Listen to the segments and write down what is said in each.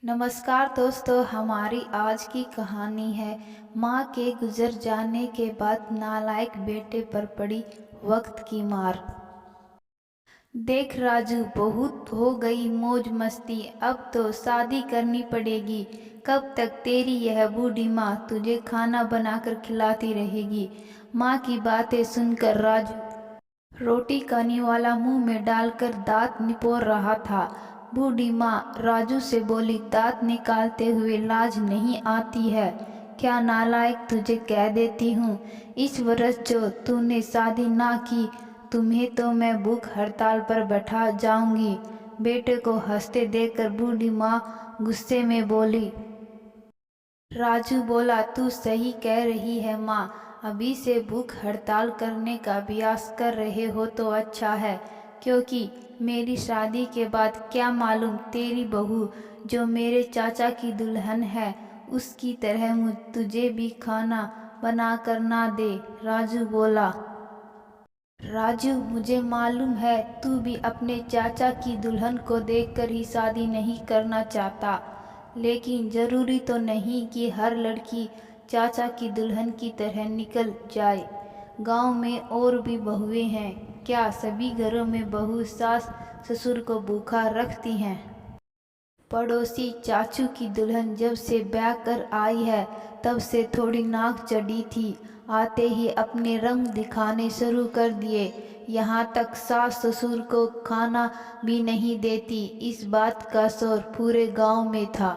नमस्कार दोस्तों, हमारी आज की कहानी है माँ के गुजर जाने के बाद नालायक बेटे पर पड़ी वक्त की मार। देख राजू, बहुत हो गई मौज मस्ती, अब तो शादी करनी पड़ेगी। कब तक तेरी यह बूढ़ी माँ तुझे खाना बनाकर खिलाती रहेगी। माँ की बातें सुनकर राजू रोटी खाने वाला मुंह में डालकर दांत निपोर रहा था। बूढ़ी माँ राजू से बोली, दांत निकालते हुए लाज नहीं आती है क्या नालायक, तुझे कह देती हूँ, इस वर्ष जो तूने शादी ना की, तुम्हें तो मैं भूख हड़ताल पर बैठा जाऊंगी। बेटे को हंसते देखकर बूढ़ी माँ गुस्से में बोली। राजू बोला, तू सही कह रही है माँ, अभी से भूख हड़ताल करने का अभ्यास कर रहे हो तो अच्छा है, क्योंकि मेरी शादी के बाद क्या मालूम तेरी बहू जो मेरे चाचा की दुल्हन है उसकी तरह तुझे भी खाना बना कर ना दे। राजू बोला। राजू, मुझे मालूम है तू भी अपने चाचा की दुल्हन को देखकर ही शादी नहीं करना चाहता, लेकिन ज़रूरी तो नहीं कि हर लड़की चाचा की दुल्हन की तरह निकल जाए। गांव में और भी बहुएं हैं, क्या सभी घरों में बहू सास ससुर को भूखा रखती हैं। पड़ोसी चाचू की दुल्हन जब से ब्याह कर आई है तब से थोड़ी नाक चढ़ी थी, आते ही अपने रंग दिखाने शुरू कर दिए। यहाँ तक सास ससुर को खाना भी नहीं देती। इस बात का शोर पूरे गांव में था।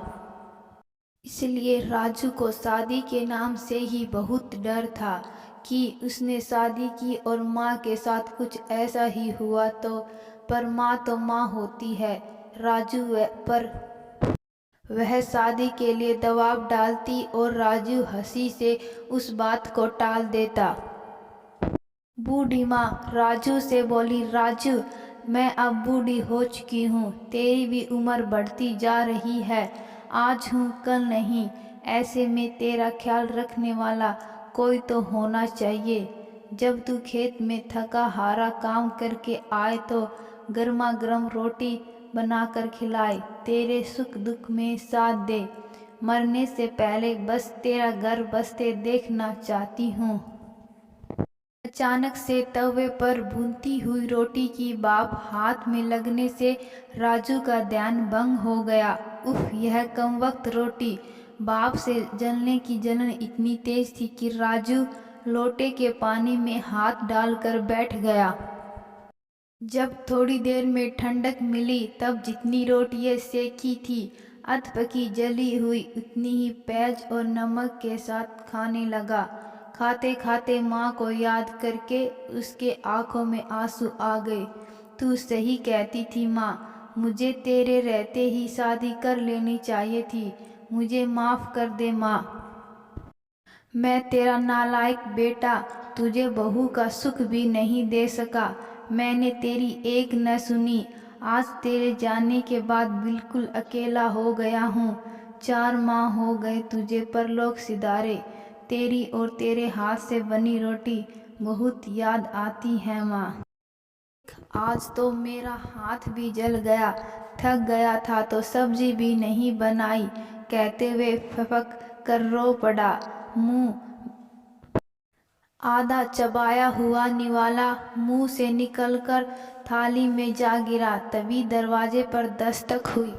इसलिए राजू को शादी के नाम से ही बहुत डर था कि उसने शादी की और माँ के साथ कुछ ऐसा ही हुआ तो। पर माँ तो माँ होती है। राजू पर वह शादी के लिए दबाव डालती और राजू हंसी से उस बात को टाल देता। बूढ़ी माँ राजू से बोली, राजू, मैं अब बूढ़ी हो चुकी हूँ, तेरी भी उम्र बढ़ती जा रही है, आज हूँ कल नहीं, ऐसे में तेरा ख्याल रखने वाला कोई तो होना चाहिए। जब तू खेत में थका हारा काम करके आए तो गर्मा गर्म रोटी बनाकर खिलाए, तेरे सुख दुख में साथ दे। मरने से पहले बस तेरा घर बसते देखना चाहती हूँ। अचानक से तवे पर भूनती हुई रोटी की भाप हाथ में लगने से राजू का ध्यान भंग हो गया। उफ, यह कमबख्त रोटी! भाप से जलने की जलन इतनी तेज थी कि राजू लोटे के पानी में हाथ डालकर बैठ गया। जब थोड़ी देर में ठंडक मिली तब जितनी रोटियां सेकी थी अधपकी जली हुई उतनी ही प्याज और नमक के साथ खाने लगा। खाते खाते माँ को याद करके उसके आंखों में आंसू आ गए। तू सही कहती थी माँ, मुझे तेरे रहते ही शादी कर लेनी चाहिए थी, मुझे माफ़ कर दे माँ। मैं तेरा नालायक बेटा तुझे बहू का सुख भी नहीं दे सका। मैंने तेरी एक न सुनी। आज तेरे जाने के बाद बिल्कुल अकेला हो गया हूँ। 4 माह हो गए तुझे परलोक सिधारे। तेरी और तेरे हाथ से बनी रोटी बहुत याद आती है माँ। आज तो मेरा हाथ भी जल गया, थक गया था तो सब्जी भी नहीं बनाई, कहते हुए फपक कर रो पड़ा। मुंह आधा चबाया हुआ निवाला मुंह से निकलकर थाली में जा गिरा। तभी दरवाजे पर दस्तक हुई।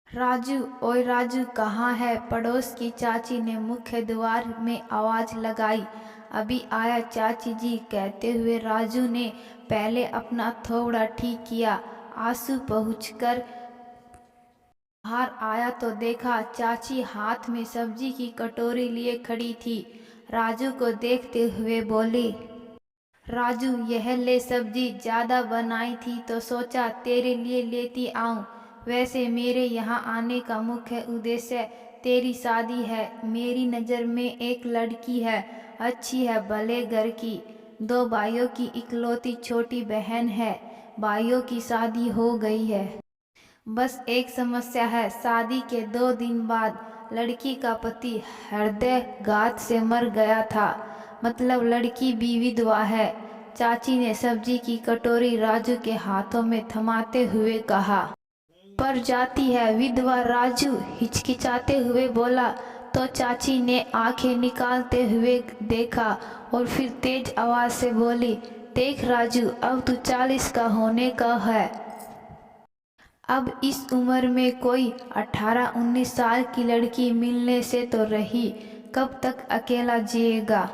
राजू, ओए राजू, कहाँ है? पड़ोस की चाची ने मुख्य द्वार में आवाज लगाई। अभी आया चाची जी, कहते हुए राजू ने पहले अपना थोड़ा ठीक किया। आंसू पहुँचकर बाहर आया तो देखा चाची हाथ में सब्जी की कटोरी लिए खड़ी थी। राजू को देखते हुए बोली, राजू, यह ले सब्जी, ज़्यादा बनाई थी तो सोचा तेरे लिए लेती आऊं। वैसे मेरे यहाँ आने का मुख्य उद्देश्य तेरी शादी है। मेरी नज़र में एक लड़की है, अच्छी है, भले घर की, 2 भाइयों की इकलौती छोटी बहन है। भाइयों की शादी हो गई है, बस एक समस्या है, शादी के 2 दिन बाद लड़की का पति हृदयघात से मर गया था, मतलब लड़की भी विधवा है। चाची ने सब्जी की कटोरी राजू के हाथों में थमाते हुए कहा। पर जाती है। विधवा राजू हिचकिचाते हुए बोला तो चाची ने आंखें निकालते हुए देखा और फिर तेज आवाज से बोली, देख राजू, अब तू 40 का होने का है। अब इस उम्र में कोई 18-19 साल की लड़की मिलने से तो रही, कब तक अकेला जिएगा।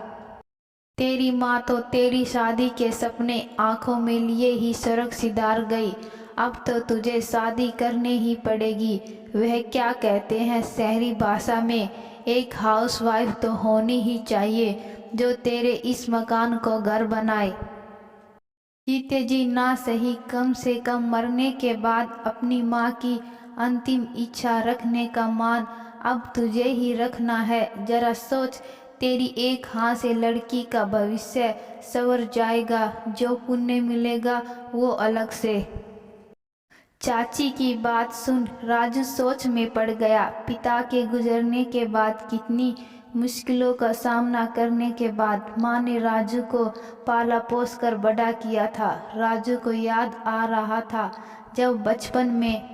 तेरी माँ तो तेरी शादी के सपने आंखों में लिए ही सड़क सिधार गई। अब तो तुझे शादी करने ही पड़ेगी। वह क्या कहते हैं शहरी भाषा में, एक हाउसवाइफ तो होनी ही चाहिए जो तेरे इस मकान को घर बनाए। जीते जी ना सही, कम से कम मरने के बाद अपनी माँ की अंतिम इच्छा रखने का मान अब तुझे ही रखना है। जरा सोच, तेरी एक हाथ से लड़की का भविष्य संवर जाएगा, जो पुण्य मिलेगा वो अलग से। चाची की बात सुन राजू सोच में पड़ गया। पिता के गुजरने के बाद कितनी मुश्किलों का सामना करने के बाद माँ ने राजू को पाला पोस कर बड़ा किया था। राजू को याद आ रहा था जब बचपन में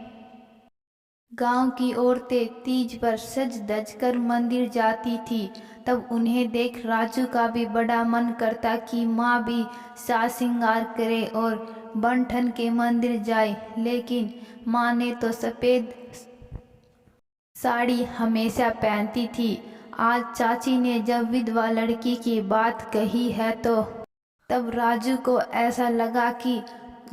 गांव की औरतें तीज पर सज धज कर मंदिर जाती थी, तब उन्हें देख राजू का भी बड़ा मन करता कि माँ भी साज श्रृंगार करे और बन ठन के मंदिर जाए। लेकिन माँ ने तो सफ़ेद साड़ी हमेशा पहनती थी। आज चाची ने जब विधवा लड़की की बात कही है तो तब राजू को ऐसा लगा कि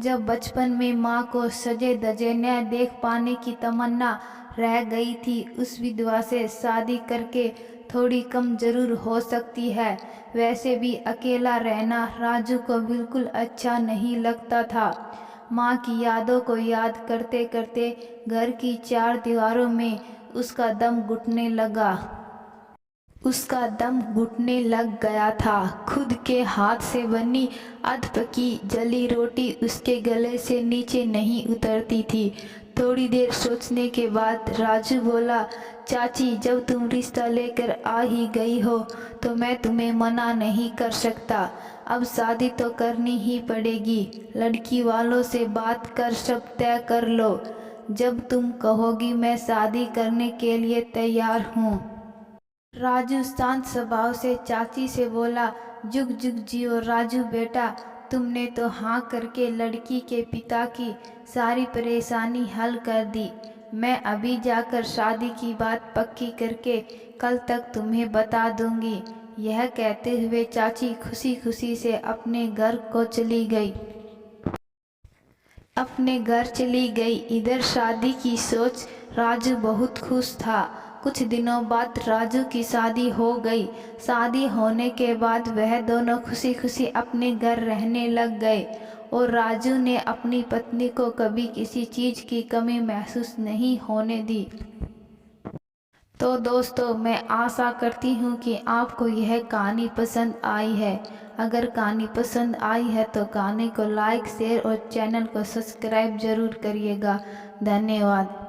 जब बचपन में माँ को सजे धजे न देख पाने की तमन्ना रह गई थी, उस विधवा से शादी करके थोड़ी कम जरूर हो सकती है। वैसे भी अकेला रहना राजू को बिल्कुल अच्छा नहीं लगता था। माँ की यादों को याद करते करते घर की 4 दीवारों में उसका दम घुटने लग गया था। खुद के हाथ से बनी अधपकी जली रोटी उसके गले से नीचे नहीं उतरती थी। थोड़ी देर सोचने के बाद राजू बोला, चाची, जब तुम रिश्ता लेकर आ ही गई हो तो मैं तुम्हें मना नहीं कर सकता। अब शादी तो करनी ही पड़ेगी। लड़की वालों से बात कर सब तय कर लो। जब तुम कहोगी मैं शादी करने के लिए तैयार हूँ। राजू शांत स्वभाव से चाची से बोला, जुग जुग जियो राजू बेटा, तुमने तो हाँ करके लड़की के पिता की सारी परेशानी हल कर दी। मैं अभी जाकर शादी की बात पक्की करके कल तक तुम्हें बता दूंगी। यह कहते हुए चाची खुशी खुशी से अपने घर चली गई। इधर शादी की सोच राजू बहुत खुश था। कुछ दिनों बाद राजू की शादी हो गई। शादी होने के बाद वह दोनों खुशी खुशी अपने घर रहने लग गए और राजू ने अपनी पत्नी को कभी किसी चीज़ की कमी महसूस नहीं होने दी। तो दोस्तों, मैं आशा करती हूँ कि आपको यह कहानी पसंद आई है। अगर कहानी पसंद आई है तो कहानी को लाइक, शेयर और चैनल को सब्सक्राइब जरूर करिएगा। धन्यवाद।